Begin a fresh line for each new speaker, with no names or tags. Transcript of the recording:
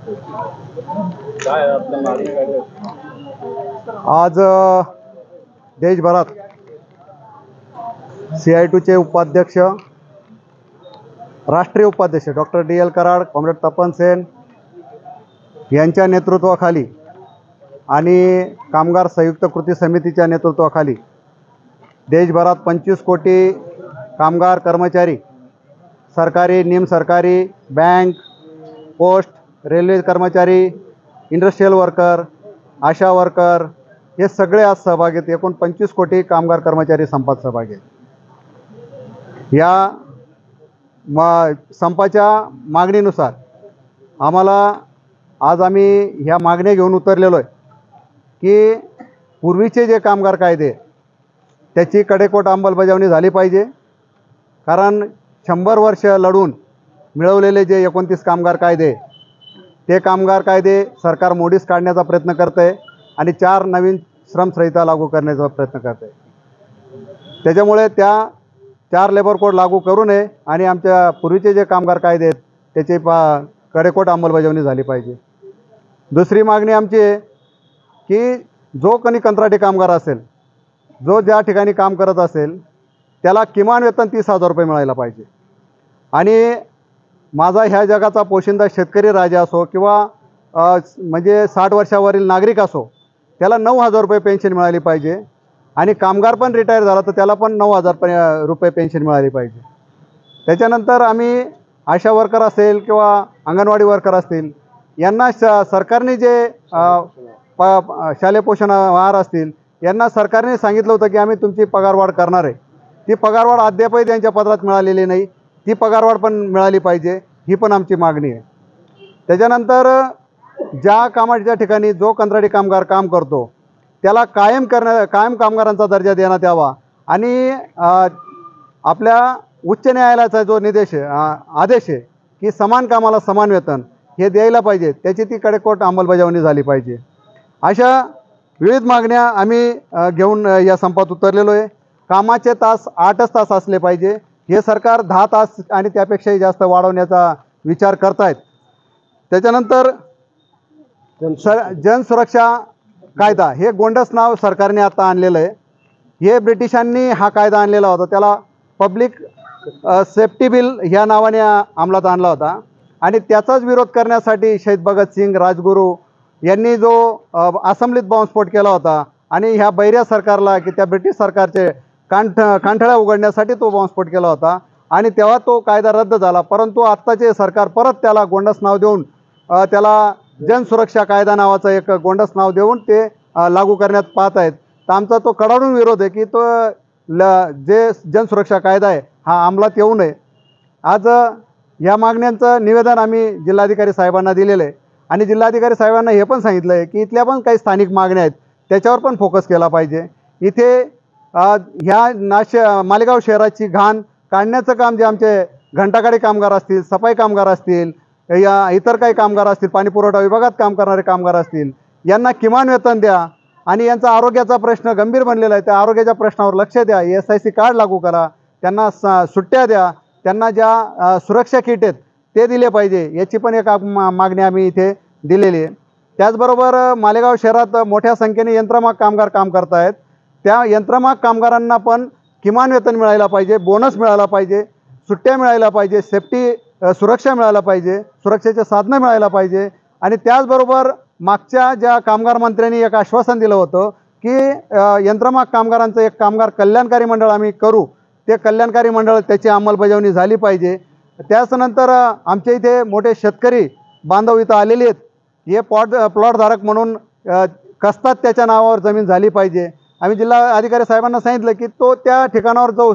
आज देशभरात CI2चे उपाध्यक्ष, राष्ट्रीय उपाध्यक्ष डॉक्टर DL कराड, कॉम्रेड तपन सेन यांच्या नेतृत्वाखाली आणि कामगार संयुक्त कृती समितीच्या नेतृत्वाखाली देशभरात 25 कोटी कामगार कर्मचारी, सरकारी, निमसरकारी, बँक, पोस्ट, रेल्वे कर्मचारी, इंडस्ट्रियल वर्कर, आशा वर्कर हे सगळे आज सहभागी आहेत। एकूण 25 कोटी कामगार कर्मचारी संपात सहभागी आहेत। या संपाच्या मागणीनुसार आम्ही ह्या मागण्या घेऊन उतरलेलो आहे की पूर्वीचे जे कामगार कायदे त्याची कडेकोट अंमलबजावणी झाली पाहिजे। कारण 100 वर्ष लढून मिळवलेले जे 29 कामगार कायदे, ते कामगार कायदे सरकार मोडीस काढण्याचा प्रयत्न करत आहे आणि 4 नवीन श्रमसंहिता लागू करण्याचा प्रयत्न करत आहे। त्याच्यामुळे त्या 4 लेबर कोड लागू करू नये आणि आमच्या पूर्वीचे जे कामगार कायदे आहेत त्याची कडेकोट अंमलबजावणी झाली पाहिजे। दुसरी मागणी आमची आहे की जो कोणी कंत्राटी कामगार असेल, जो ज्या ठिकाणी काम करत असेल, त्याला किमान वेतन 30,000 रुपये मिळायला पाहिजे। आणि माझा ह्या जगाचा पोशिंदा शेतकरी राजा असो किंवा म्हणजे 60 वर्षावरील नागरिक असो, त्याला 9,000 रुपये पेन्शन मिळाली पाहिजे। आणि कामगार पण रिटायर झाला तर त्याला पण 9,000 रुपये पेन्शन मिळाली पाहिजे। त्याच्यानंतर आम्ही आशा वर्कर असेल किंवा अंगणवाडी वर्कर असतील, यांना सरकारने जे शालेय पोषण आहार असतील, यांना सरकारने सांगितलं होतं की आम्ही तुमची पगारवाढ करणार आहे। ती पगारवाढ अद्यापही त्यांच्या पदरात मिळालेली नाही। ती पगारवाढ पण मिळाली पाहिजे, ही पण आमची मागणी आहे। त्याच्यानंतर ज्या कामाच्या ठिकाणी जो कंत्राटी कामगार काम करतो त्याला कायम कामगारांचा दर्जा देण्यात यावा आणि आपल्या उच्च न्यायालयाचा जो आदेश आहे की समान कामाला समान वेतन हे द्यायला पाहिजे, त्याची ती कडेकोट अंमलबजावणी झाली पाहिजे। अशा विविध मागण्या आम्ही घेऊन या संपात उतरलेलो आहे। कामाचे तास 8च तास असले पाहिजे, हे सरकार 10 तास आणि त्यापेक्षाही जास्त वाढवण्याचा विचार करतायत। त्याच्यानंतर जनसुरक्षा कायदा हे गोंडस नाव सरकारने आता आणलेलं आहे। हे ब्रिटिशांनी हा कायदा आणलेला होता, त्याला पब्लिक सेफ्टी बिल ह्या नावाने अंमलात आणला होता आणि त्याचाच विरोध करण्यासाठी शहीद भगतसिंग, राजगुरू यांनी जो असेंब्लीत बॉम्बस्फोट केला होता आणि ह्या बैऱ्या सरकारला की त्या ब्रिटिश सरकारचे कांठळ्या उघडण्यासाठी तो बॉम्बस्फोट केला होता आणि तेव्हा तो कायदा रद्द झाला। परंतु आत्ताचे सरकार परत त्याला गोंडस नाव देऊन त्याला जनसुरक्षा कायदा नावाचं एक गोंडस नाव देऊन ते लागू करण्यात पाहत आहेत। तर आमचा तो कडाडून विरोध आहे की तो जे जनसुरक्षा कायदा आहे हा अंमलात येऊ नये। आज या मागण्यांचं निवेदन आम्ही जिल्हाधिकारी साहेबांना दिलेलं आहे आणि जिल्हाधिकारी साहेबांना हे पण सांगितलं आहे की इथल्या पण काही स्थानिक मागण्या आहेत त्याच्यावर पण फोकस केला पाहिजे। इथे ह्या मालेगाव शहराची घाण काढण्याचं काम जे आमचे घंटागाडी कामगार असतील, सफाई कामगार असतील, या इतर काही कामगार असतील, पाणी पुरवठा विभागात काम करणारे कामगार असतील, यांना किमान वेतन द्या आणि यांचा आरोग्याचा प्रश्न गंभीर बनलेला आहे, त्या आरोग्याच्या प्रश्नावर लक्ष द्या। SIC कार्ड लागू करा, त्यांना सुट्ट्या द्या, त्यांना ज्या सुरक्षा किट आहेत ते दिले पाहिजे, याची पण एक मागणी आम्ही इथे दिलेली आहे। त्याचबरोबर मालेगाव शहरात मोठ्या संख्येने यंत्रमाग कामगार काम करत आहेत, त्या यंत्रमाग कामगारांना पण किमान वेतन मिळायला पाहिजे, बोनस मिळाला पाहिजे, सुट्ट्या मिळायला पाहिजे, सुरक्षा मिळायला पाहिजे, सुरक्षेचे साधनं मिळायला पाहिजे। आणि त्याचबरोबर मागच्या ज्या कामगार मंत्र्यांनी एक आश्वासन दिलं होतं की यंत्रमाग कामगारांचं एक कामगार कल्याणकारी मंडळ आम्ही करू, ते कल्याणकारी मंडळ त्याची अंमलबजावणी झाली पाहिजे। त्याचनंतर आमच्या इथे मोठे शेतकरी बांधव इथं आलेले आहेत, हे प्लॉटधारक म्हणून कसतात त्याच्या नावावर जमीन झाली पाहिजे। आम्ही जिल्हा अधिकारी साहेबांना सांगितलं की तो त्या ठिकाणावर जो